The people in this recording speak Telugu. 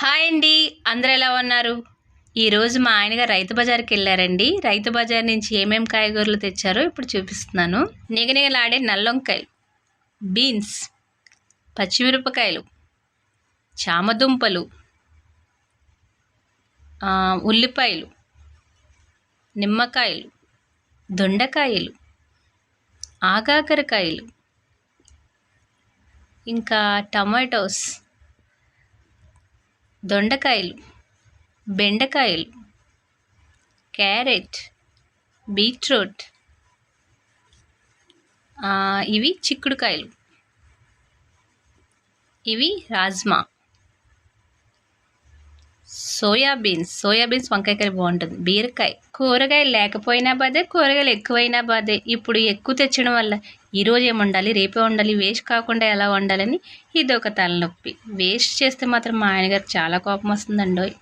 హాయ్ అండి, అందరూ ఎలా ఉన్నారు? ఈరోజు మా ఆయనగారు రైతు బజార్కి వెళ్ళారండి. రైతు బజార్ నుంచి ఏమేమి కాయగూరలు తెచ్చారో ఇప్పుడు చూపిస్తున్నాను. నిగనిగలాడే నల్లొంకాయలు, బీన్స్, పచ్చిమిరపకాయలు, చామదుంపలు, ఉల్లిపాయలు, నిమ్మకాయలు, దొండకాయలు, ఆగాకరకాయలు, ఇంకా టమాటోస్, దొండకాయలు, బెండకాయలు, క్యారెట్, బీట్రూట్, ఇవి చిక్కుడుకాయలు, ఇవి రాజ్మా, సోయాబీన్స్ వంకాయ కర్రీ బాగుంటుంది, బీరకాయ. కూరగాయలు లేకపోయినా బాధే, కూరగాయలు ఎక్కువైనా బాధే. ఇప్పుడు ఎక్కువ తెచ్చడం వల్ల ఈరోజు ఏమి వండాలి, రేపే వండాలి, వేస్ట్ కాకుండా ఎలా వండాలని ఇదొక తలనొప్పి. వేస్ట్ చేస్తే మాత్రం మా ఆయనగారు చాలా కోపం వస్తుందండోయ్.